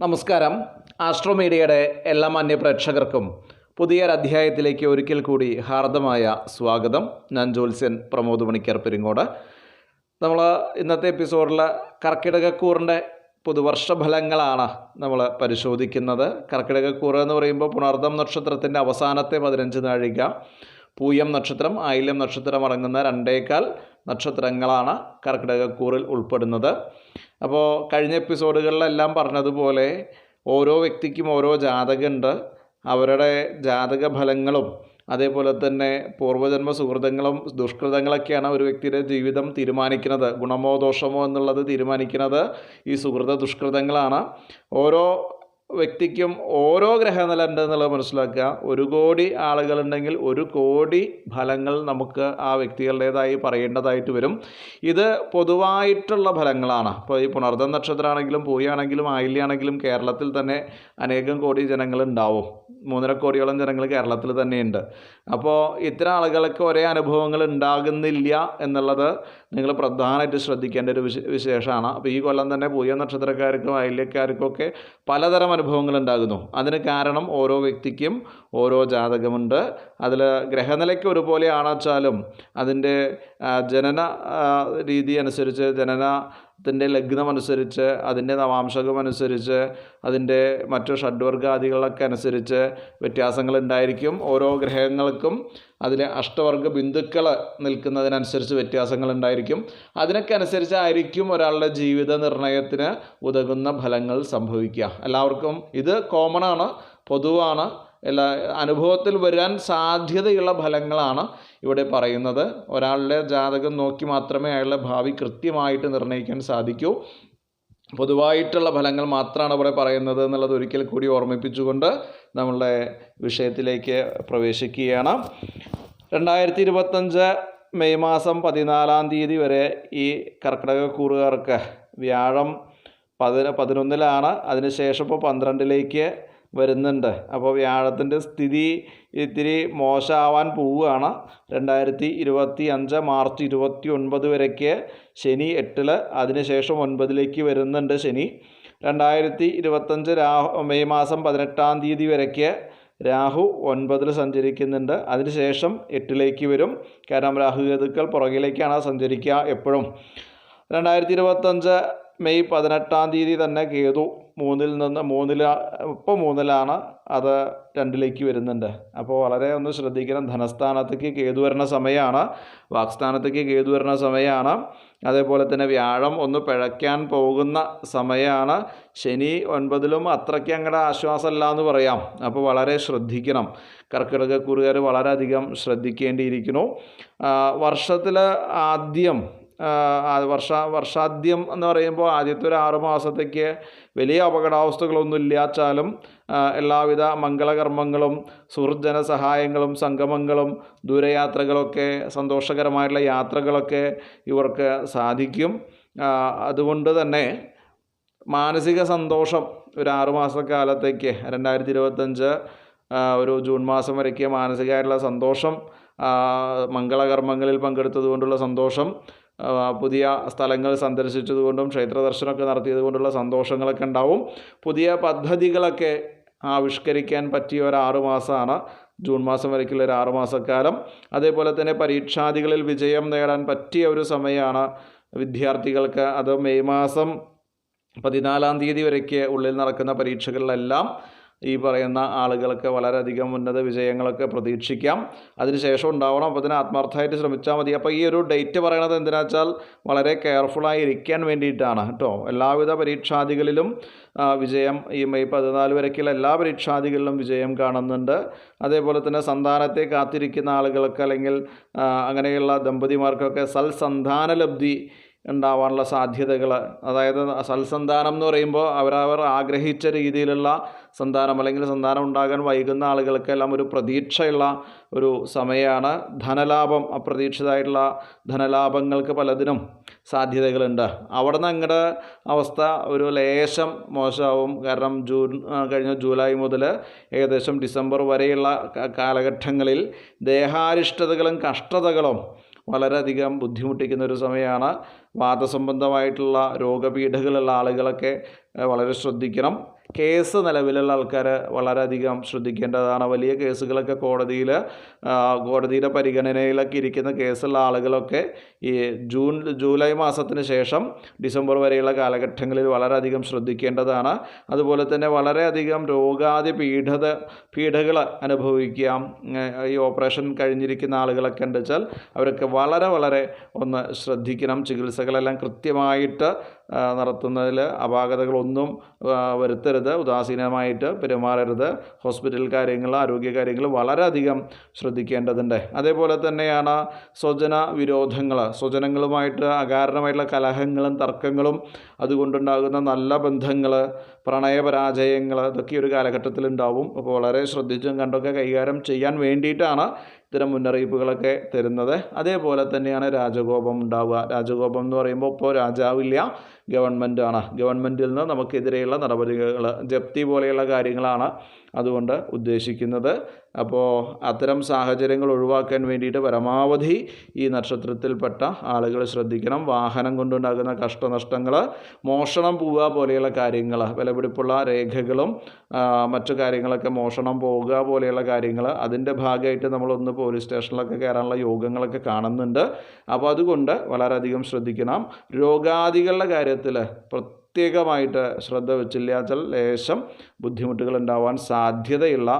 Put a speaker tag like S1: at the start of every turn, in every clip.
S1: നമസ്കാരം. ആസ്ട്രോമീഡിയയുടെ എല്ലാ മാന്യ പ്രേക്ഷകർക്കും പുതിയൊരധ്യായത്തിലേക്ക് ഒരിക്കൽ കൂടി ഹാർദമായ സ്വാഗതം. ഞാൻ ജ്യോത്സ്യൻ പ്രമോദ് മണിക്കർ പെരിങ്ങോട്. നമ്മൾ ഇന്നത്തെ എപ്പിസോഡിൽ കർക്കിടകക്കൂറിൻ്റെ പുതുവർഷ ഫലങ്ങളാണ് നമ്മൾ പരിശോധിക്കുന്നത്. കർക്കിടകക്കൂറ് എന്ന് പറയുമ്പോൾ പുണർദം നക്ഷത്രത്തിൻ്റെ അവസാനത്തെ 15 നാഴിക, പൂയം നക്ഷത്രം, ആയില്യം നക്ഷത്രം അടങ്ങുന്ന 2.25 നക്ഷത്രങ്ങളാണ് കർക്കിടകക്കൂറിൽ ഉൾപ്പെടുന്നത്. അപ്പോൾ കഴിഞ്ഞ എപ്പിസോഡുകളിലെല്ലാം പറഞ്ഞതുപോലെ ഓരോ വ്യക്തിക്കും ഓരോ ജാതകമുണ്ട്. അവരുടെ ജാതക ഫലങ്ങളും അതേപോലെ തന്നെ പൂർവ്വജന്മ സുഹൃതങ്ങളും ദുഷ്കൃതങ്ങളൊക്കെയാണ് ഒരു വ്യക്തിയുടെ ജീവിതം തീരുമാനിക്കുന്നത്. ഗുണമോ ദോഷമോ എന്നുള്ളത് തീരുമാനിക്കുന്നത് ഈ സുഹൃത ദുഷ്കൃതങ്ങളാണ്. ഓരോ വ്യക്തിക്കും ഓരോ ഗ്രഹനില ഉണ്ട് എന്നുള്ളത് മനസ്സിലാക്കുക. 1 കോടി ആളുകളുണ്ടെങ്കിൽ 1 കോടി ഫലങ്ങൾ നമുക്ക് ആ വ്യക്തികളുടേതായി പറയേണ്ടതായിട്ട് വരും. ഇത് പൊതുവായിട്ടുള്ള ഫലങ്ങളാണ്. ഇപ്പോൾ ഈ പുണർദം നക്ഷത്രമാണെങ്കിലും പൂയാണെങ്കിലും ആയില്യാണെങ്കിലും കേരളത്തിൽ തന്നെ അനേകം കോടി ജനങ്ങളുണ്ടാവും. 3.5 കോടിയോളം ജനങ്ങൾ കേരളത്തിൽ തന്നെയുണ്ട്. അപ്പോൾ ഇത്തരം ആളുകൾക്ക് ഒരേ അനുഭവങ്ങൾ ഉണ്ടാകുന്നില്ല എന്നുള്ളത് നിങ്ങൾ പ്രധാനമായിട്ട് ശ്രദ്ധിക്കേണ്ട ഒരു വിശേഷമാണ്. അപ്പോൾ ഈ കൊല്ലം തന്നെ പൂയ നക്ഷത്രക്കാർക്കും ആയില്യക്കാർക്കും ഒക്കെ പലതരം അനുഭവങ്ങൾ ഉണ്ടാകുന്നു. അതിന് കാരണം ഓരോ വ്യക്തിക്കും ഓരോ ജാതകമുണ്ട്. അതിൽ ഗ്രഹനിലയ്ക്ക് ഒരുപോലെ ആണെച്ചാലും അതിൻ്റെ ജനന രീതി അനുസരിച്ച്, ജനനത്തിൻ്റെ ലഗ്നമനുസരിച്ച്, അതിൻ്റെ നവാംശകമനുസരിച്ച്, അതിൻ്റെ മറ്റു ഷഡ്വർഗാദികളൊക്കെ അനുസരിച്ച് വ്യത്യാസങ്ങളുണ്ടായിരിക്കും. ഓരോ ഗ്രഹങ്ങൾക്കും അതിലെ അഷ്ടവർഗ ബിന്ദുക്കൾ നിൽക്കുന്നതിനനുസരിച്ച് വ്യത്യാസങ്ങളുണ്ടായിരിക്കും. അതിനൊക്കെ അനുസരിച്ചായിരിക്കും ഒരാളുടെ ജീവിത നിർണയത്തിന് ഉതകുന്ന ഫലങ്ങൾ സംഭവിക്കുക. എല്ലാവർക്കും ഇത് കോമണാണ്, പൊതുവാണ്. എല്ലാ അനുഭവത്തിൽ വരാൻ സാധ്യതയുള്ള ഫലങ്ങളാണ് ഇവിടെ പറയുന്നത്. ഒരാളുടെ ജാതകം നോക്കി മാത്രമേ അയാളുടെ ഭാവി കൃത്യമായിട്ട് നിർണ്ണയിക്കാൻ സാധിക്കൂ. പൊതുവായിട്ടുള്ള ഫലങ്ങൾ മാത്രമാണ് ഇവിടെ പറയുന്നത് എന്നുള്ളത് ഒരിക്കൽ കൂടി ഓർമ്മിപ്പിച്ചുകൊണ്ട് നമ്മളുടെ വിഷയത്തിലേക്ക് പ്രവേശിക്കുകയാണ്. 2025 മെയ് മാസം 14-ാം തീയതി വരെ ഈ കർക്കിടകക്കൂറുകാർക്ക് വ്യാഴം 11-ലാണ്. അതിനുശേഷം ഇപ്പോൾ 12-ലേക്ക് വരുന്നുണ്ട്. അപ്പോൾ വ്യാഴത്തിൻ്റെ സ്ഥിതി ഇത്തിരി മോശമാവാൻ പോവുകയാണ്. 2025 മാർച്ച് 29 വരയ്ക്ക് ശനി 8-ൽ, അതിനുശേഷം 9-ലേക്ക് വരുന്നുണ്ട് ശനി. 2025 മെയ് മാസം 18-ാം തീയതി വരയ്ക്ക് രാഹു 9-ൽ സഞ്ചരിക്കുന്നുണ്ട്. അതിനുശേഷം 8-ലേക്ക് വരും. കാരണം രാഹുകേതുക്കൾ പുറകിലേക്കാണ് സഞ്ചരിക്കുക എപ്പോഴും. 2025 മെയ് 18-ാം തീയതി തന്നെ കേതു 3-ലാണ്, അത് 2-ലേക്ക് വരുന്നുണ്ട്. അപ്പോൾ വളരെ ഒന്ന് ശ്രദ്ധിക്കണം. ധനസ്ഥാനത്തേക്ക് കേതു വരുന്ന സമയമാണ്, വാക്സ്ഥാനത്തേക്ക് കേതു വരുന്ന സമയമാണ്. അതേപോലെ തന്നെ വ്യാഴം ഒന്ന് പിഴയ്ക്കാൻ പോകുന്ന സമയമാണ്. ശനി 9-ലും അത്രയ്ക്ക് അങ്ങോട്ട് ആശ്വാസമല്ല എന്ന് പറയാം. അപ്പോൾ വളരെ ശ്രദ്ധിക്കണം. കർക്കിടകക്കൂറുകാർ വളരെയധികം ശ്രദ്ധിക്കേണ്ടിയിരിക്കുന്നു. വർഷത്തിൽ ആദ്യം വർഷാദ്യം എന്ന് പറയുമ്പോൾ ആദ്യത്തെ ഒരു 6 മാസത്തേക്ക് വലിയ അപകടാവസ്ഥകളൊന്നും ഇല്ലാച്ചാലും എല്ലാവിധ മംഗളകർമ്മങ്ങളും സുഹൃജന സഹായങ്ങളും സംഗമങ്ങളും ദൂരയാത്രകളൊക്കെ സന്തോഷകരമായിട്ടുള്ള യാത്രകളൊക്കെ ഇവർക്ക് സാധിക്കും. അതുകൊണ്ട് തന്നെ മാനസിക സന്തോഷം ഒരു 6 മാസക്കാലത്തേക്ക് 2025 ഒരു ജൂൺ മാസം വരയ്ക്ക് മാനസികമായിട്ടുള്ള സന്തോഷം, മംഗളകർമ്മങ്ങളിൽ പങ്കെടുത്തതുകൊണ്ടുള്ള സന്തോഷം, പുതിയ സ്ഥലങ്ങൾ സന്ദർശിച്ചതുകൊണ്ടും ക്ഷേത്ര ദർശനമൊക്കെ നടത്തിയത് കൊണ്ടുള്ള സന്തോഷങ്ങളൊക്കെ ഉണ്ടാവും. പുതിയ പദ്ധതികളൊക്കെ ആവിഷ്കരിക്കാൻ പറ്റിയ ഒരു 6 മാസമാണ് ജൂൺ മാസം വരയ്ക്കുള്ള ഒരു 6 മാസക്കാലം. അതേപോലെ തന്നെ പരീക്ഷാദികളിൽ വിജയം നേടാൻ പറ്റിയ ഒരു സമയമാണ് വിദ്യാർത്ഥികൾക്ക്. അത് മെയ് മാസം 14-ാം തീയതി വരയ്ക്ക് ഉള്ളിൽ നടക്കുന്ന പരീക്ഷകളിലെല്ലാം ഈ പറയുന്ന ആളുകൾക്ക് വളരെയധികം ഉന്നത വിജയങ്ങളൊക്കെ പ്രതീക്ഷിക്കാം. അതിനുശേഷം ഉണ്ടാവണം. അപ്പോൾ അതിന് ആത്മാർത്ഥമായിട്ട് ശ്രമിച്ചാൽ മതി. അപ്പോൾ ഈ ഒരു ഡേറ്റ് പറയണത് എന്തിനാ വെച്ചാൽ വളരെ കെയർഫുള്ളായി ഇരിക്കാൻ വേണ്ടിയിട്ടാണ് കേട്ടോ. എല്ലാവിധ പരീക്ഷാദികളിലും വിജയം ഈ മെയ് 14 വരയ്ക്കുള്ള എല്ലാ പരീക്ഷാദികളിലും വിജയം കാണുന്നുണ്ട്. അതേപോലെ തന്നെ സന്താനത്തെ കാത്തിരിക്കുന്ന ആളുകൾക്ക് അല്ലെങ്കിൽ അങ്ങനെയുള്ള ദമ്പതിമാർക്കൊക്കെ സൽസന്താനലബ്ധി ഉണ്ടാവാനുള്ള സാധ്യതകൾ, അതായത് സൽസന്താനം എന്ന് പറയുമ്പോൾ അവരവർ ആഗ്രഹിച്ച രീതിയിലുള്ള സന്താനം അല്ലെങ്കിൽ സന്താനം ഉണ്ടാകാൻ വൈകുന്ന ആളുകൾക്കെല്ലാം ഒരു പ്രതീക്ഷയുള്ള ഒരു സമയമാണ്. ധനലാഭം, അപ്രതീക്ഷിതമായിട്ടുള്ള ധനലാഭങ്ങൾക്ക് പലതിനും സാധ്യതകളുണ്ട്. അവിടെ നിന്ന് അങ്ങോട്ട് അവസ്ഥ ഒരു ലേശം മോശമാവും. കാരണം കഴിഞ്ഞ ജൂലൈ മുതൽ ഏകദേശം ഡിസംബർ വരെയുള്ള കാലഘട്ടങ്ങളിൽ ദേഹാരിഷ്ടതകളും കഷ്ടതകളും വളരെയധികം ബുദ്ധിമുട്ടിക്കുന്ന ഒരു സമയമാണ്. വാദസംബന്ധമായിട്ടുള്ള രോഗപീഠകളുള്ള ആളുകളൊക്കെ വളരെ ശ്രദ്ധിക്കണം. കേസ് നിലവിലുള്ള ആൾക്കാർ വളരെയധികം ശ്രദ്ധിക്കേണ്ടതാണ്. വലിയ കേസുകളൊക്കെ കോടതിയുടെ പരിഗണനയിലൊക്കെ ഇരിക്കുന്ന കേസുള്ള ആളുകളൊക്കെ ഈ ജൂലൈ മാസത്തിന് ശേഷം ഡിസംബർ വരെയുള്ള കാലഘട്ടങ്ങളിൽ വളരെയധികം ശ്രദ്ധിക്കേണ്ടതാണ്. അതുപോലെ തന്നെ വളരെയധികം രോഗാതി പീഡകൾ അനുഭവിക്കാം. ഈ ഓപ്പറേഷൻ കഴിഞ്ഞിരിക്കുന്ന ആളുകളൊക്കെ ഉണ്ട് വെച്ചാൽ അവരൊക്കെ വളരെ ഒന്ന് ശ്രദ്ധിക്കണം. ചികിത്സകളെല്ലാം കൃത്യമായിട്ട് നടത്തുന്നതിൽ അപാകതകളൊന്നും വരുത്തരുത്, ഉദാസീനമായിട്ട് പെരുമാറരുത്. ഹോസ്പിറ്റൽ കാര്യങ്ങൾ, ആരോഗ്യ കാര്യങ്ങൾ വളരെയധികം ശ്രദ്ധിക്കേണ്ടതുണ്ട്. അതേപോലെ തന്നെയാണ് സ്വജനങ്ങളുമായിട്ട് അകാരണമായിട്ടുള്ള കലഹങ്ങളും തർക്കങ്ങളും അതുകൊണ്ടുണ്ടാകുന്ന നല്ല ബന്ധങ്ങൾ, പ്രണയപരാജയങ്ങൾ, ഇതൊക്കെ ഒരു കാലഘട്ടത്തിൽ ഉണ്ടാവും. അപ്പോൾ വളരെ ശ്രദ്ധിച്ചും കണ്ടൊക്കെ കൈകാര്യം ചെയ്യാൻ വേണ്ടിയിട്ടാണ് ഇത്തരം മുന്നറിയിപ്പുകളൊക്കെ തരുന്നത്. അതേപോലെ തന്നെയാണ് രാജകോപം ഉണ്ടാവുക. രാജകോപം എന്ന് പറയുമ്പോൾ ഇപ്പോൾ രാജാവില്ല, ഗവൺമെൻറ്റാണ്. ഗവൺമെൻറ്റിൽ നിന്ന് നമുക്കെതിരെയുള്ള നടപടികൾ, ജപ്തി പോലെയുള്ള കാര്യങ്ങളാണ് അതുകൊണ്ട് ഉദ്ദേശിക്കുന്നത്. അപ്പോൾ അത്തരം സാഹചര്യങ്ങൾ ഒഴിവാക്കാൻ വേണ്ടിയിട്ട് പരമാവധി ഈ നക്ഷത്രത്തിൽപ്പെട്ട ആളുകൾ ശ്രദ്ധിക്കണം. വാഹനം കൊണ്ടുണ്ടാകുന്ന കഷ്ടനഷ്ടങ്ങൾ, മോഷണം പോവുക പോലെയുള്ള കാര്യങ്ങൾ, വിലപിടിപ്പുള്ള രേഖകളും മറ്റു കാര്യങ്ങളൊക്കെ മോഷണം പോവുക പോലെയുള്ള കാര്യങ്ങൾ, അതിൻ്റെ ഭാഗമായിട്ട് നമ്മളൊന്ന് പോലീസ് സ്റ്റേഷനിലൊക്കെ കയറാനുള്ള യോഗങ്ങളൊക്കെ കാണുന്നുണ്ട്. അപ്പോൾ അതുകൊണ്ട് വളരെയധികം ശ്രദ്ധിക്കണം. രോഗാദികളുടെ കാര്യത്തിൽ പ്രത്യേകമായിട്ട് ശ്രദ്ധ വെച്ചില്ലാച്ചാൽ ലേശം ബുദ്ധിമുട്ടുകൾ ഉണ്ടാവാൻ സാധ്യതയുള്ള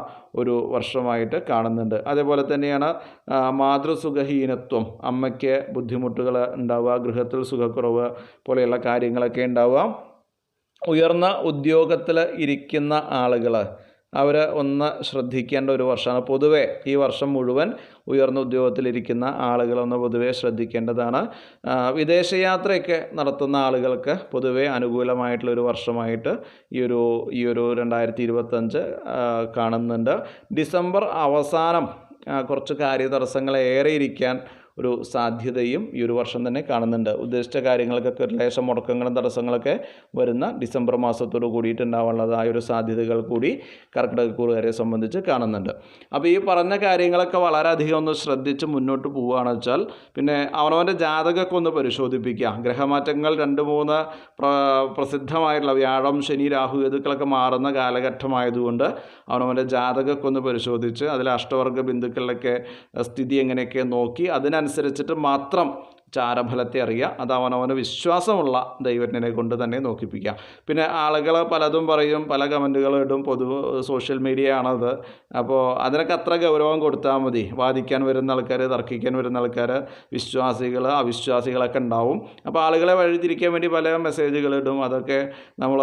S1: ഒരു വർഷമായിട്ട് കാണുന്നുണ്ട്. അതേപോലെ തന്നെയാണ് മാതൃസുഖഹീനത്വം, അമ്മയ്ക്ക് ബുദ്ധിമുട്ടുകൾ ഉണ്ടാവുക, ഗൃഹത്തിൽ സുഖക്കുറവ് പോലെയുള്ള കാര്യങ്ങളൊക്കെ ഉണ്ടാവുക. ഉയർന്ന ഉദ്യോഗത്തിൽ ഇരിക്കുന്ന ആളുകൾ അവർ ഒന്ന് ശ്രദ്ധിക്കേണ്ട ഒരു വർഷമാണ്. പൊതുവേ ഈ വർഷം മുഴുവൻ ഉയർന്ന ഉദ്യോഗത്തിലിരിക്കുന്ന ആളുകളൊന്ന് പൊതുവേ ശ്രദ്ധിക്കേണ്ടതാണ്. വിദേശയാത്രയൊക്കെ നടത്തുന്ന ആളുകൾക്ക് പൊതുവേ അനുകൂലമായിട്ടുള്ളൊരു വർഷമായിട്ട് ഈ ഒരു 2025 കാണുന്നുണ്ട്. ഡിസംബർ അവസാനം കുറച്ച് കാര്യതടസ്സങ്ങൾ ഏറെ ഇരിക്കാൻ ഒരു സാധ്യതയും ഈ ഒരു വർഷം തന്നെ കാണുന്നുണ്ട്. ഉദ്ദേശിച്ച കാര്യങ്ങൾക്കൊക്കെ ഒരു ലേശം മുടക്കങ്ങളും തടസ്സങ്ങളൊക്കെ വരുന്ന ഡിസംബർ മാസത്തോട് കൂടിയിട്ടുണ്ടാവാനുള്ളതായ ഒരു സാധ്യതകൾ കൂടി കർക്കിടകക്കൂറുകാരെ സംബന്ധിച്ച് കാണുന്നുണ്ട്. അപ്പോൾ ഈ പറഞ്ഞ കാര്യങ്ങളൊക്കെ വളരെയധികം ഒന്ന് ശ്രദ്ധിച്ച് മുന്നോട്ട് പോവുകയാണെന്ന് വെച്ചാൽ പിന്നെ അവനവൻ്റെ ജാതകമൊക്കെ ഒന്ന് പരിശോധിപ്പിക്കുക. ഗ്രഹമാറ്റങ്ങൾ 2-3 പ്രസിദ്ധമായിട്ടുള്ള വ്യാഴം, ശനി, രാഹു കേതുക്കളൊക്കെ മാറുന്ന കാലഘട്ടമായതുകൊണ്ട് അവനവൻ്റെ ജാതകമൊക്കെ ഒന്ന് പരിശോധിച്ച് അതിൽ അഷ്ടവർഗ ബിന്ദുക്കളിലൊക്കെ സ്ഥിതി എങ്ങനെയൊക്കെ നോക്കി അതിനനുസരിച്ചിട്ട് മാത്രം ചാരഫലത്തെ അറിയുക. അത് അവനവന് വിശ്വാസമുള്ള ദൈവജ്ഞനെ കൊണ്ട് തന്നെ നോക്കിപ്പിക്കുക. പിന്നെ ആളുകൾ പലതും പറയും, പല കമൻറ്റുകളും ഇടും. സോഷ്യൽ മീഡിയ ആണത്. അപ്പോൾ അതിനൊക്കെ അത്ര ഗൗരവം കൊടുത്താൽ മതി. വാദിക്കാൻ വരുന്ന ആൾക്കാർ, തർക്കിക്കാൻ വരുന്ന ആൾക്കാർ, വിശ്വാസികൾ, അവിശ്വാസികളൊക്കെ ഉണ്ടാവും. അപ്പോൾ ആളുകളെ വഴിതിരിക്കാൻ വേണ്ടി പല മെസ്സേജുകൾ ഇടും. അതൊക്കെ നമ്മൾ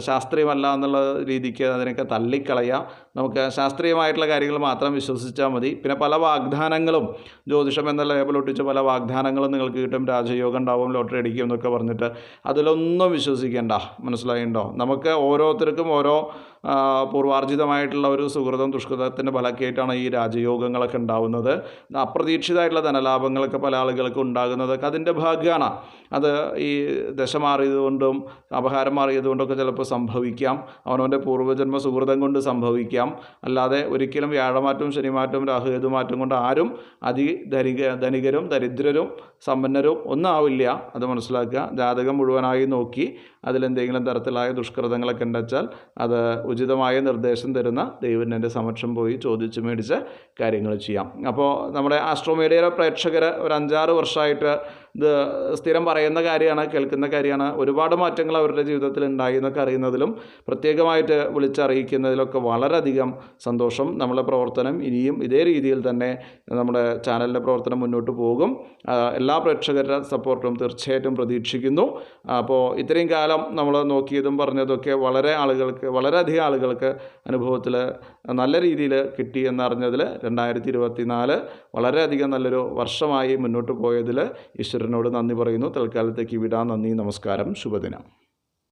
S1: ശാസ്ത്രീയമല്ല എന്നുള്ള രീതിക്ക് അതിനൊക്കെ തള്ളിക്കളയുക. നമുക്ക് ശാസ്ത്രീയമായിട്ടുള്ള കാര്യങ്ങൾ മാത്രം വിശ്വസിച്ചാൽ മതി. പിന്നെ പല വാഗ്ദാനങ്ങളും, ജ്യോതിഷം എന്ന ലേബലൊട്ടിച്ച് പല വാഗ്ദാനങ്ങളും നിങ്ങൾക്ക് കിട്ടും. രാജയോഗം ഉണ്ടാവും, ലോട്ടറി അടിക്കും എന്നൊക്കെ പറഞ്ഞിട്ട് അതിലൊന്നും വിശ്വസിക്കേണ്ട. മനസ്സിലായിണ്ടോ? നമുക്ക് ഓരോരുത്തർക്കും ഓരോ പൂർവാർജിതമായിട്ടുള്ള ഒരു സുഹൃതം ദുഷ്കൃതത്തിൻ്റെ ഫലമായിട്ടാണ് ഈ രാജയോഗങ്ങളൊക്കെ ഉണ്ടാകുന്നത്. അപ്രതീക്ഷിതമായിട്ടുള്ള ധനലാഭങ്ങളൊക്കെ പല ആളുകൾക്ക് ഉണ്ടാകുന്നതൊക്കെ അതിൻ്റെ ഭാഗ്യമാണ്. അത് ഈ ദശ മാറിയതുകൊണ്ടും അപഹാരം മാറിയതുകൊണ്ടൊക്കെ ചിലപ്പോൾ സംഭവിക്കാം. അവനവൻ്റെ പൂർവ്വജന്മ സുഹൃതം കൊണ്ട് സംഭവിക്കാം. അല്ലാതെ ഒരിക്കലും വ്യാഴമാറ്റവും ശനിമാറ്റവും രാഹുകേതുമാറ്റം കൊണ്ട് ആരും ധനികരും ദരിദ്രരും സമ്പന്നരും ഒന്നും ആവില്ല. അത് മനസ്സിലാക്കുക. ജാതകം മുഴുവനായി നോക്കി അതിലെന്തെങ്കിലും തരത്തിലായ ദുഷ്കൃതങ്ങളൊക്കെ ഉണ്ടെച്ചാൽ അത് ഉചിതമായ നിർദ്ദേശം തരുന്ന ദൈവജ്ഞൻ്റെ സമക്ഷം പോയി ചോദിച്ച് മേടിച്ച് കാര്യങ്ങൾ ചെയ്യാം. അപ്പോൾ നമ്മുടെ ആസ്ട്രോമീഡിയയിലെ പ്രേക്ഷകർ ഒരു 5-6 വർഷമായിട്ട് ഇത് സ്ഥിരം പറയുന്ന കാര്യമാണ്, കേൾക്കുന്ന കാര്യമാണ്. ഒരുപാട് മാറ്റങ്ങൾ അവരുടെ ജീവിതത്തിൽ ഉണ്ടായി എന്നൊക്കെ അറിയുന്നതിലും പ്രത്യേകമായിട്ട് വിളിച്ചറിയിക്കുന്നതിലൊക്കെ വളരെയധികം സന്തോഷം. നമ്മളെ പ്രവർത്തനം ഇനിയും ഇതേ രീതിയിൽ തന്നെ നമ്മുടെ ചാനലിൻ്റെ പ്രവർത്തനം മുന്നോട്ട് പോകും. എല്ലാ പ്രേക്ഷകരുടെ സപ്പോർട്ടും തീർച്ചയായിട്ടും പ്രതീക്ഷിക്കുന്നു. അപ്പോൾ ഇത്രയും കാലം നമ്മൾ നോക്കിയതും പറഞ്ഞതൊക്കെ വളരെയധികം ആളുകൾക്ക് അനുഭവത്തിൽ നല്ല രീതിയിൽ കിട്ടി എന്നറിഞ്ഞതിൽ 2024 വളരെയധികം നല്ലൊരു വർഷമായി മുന്നോട്ട് പോയതിൽ ഈശ്വരനോട് നന്ദി പറയുന്നു. തൽക്കാലത്തേക്ക് വിടാം. നന്ദി, നമസ്കാരം, ശുഭദിനം.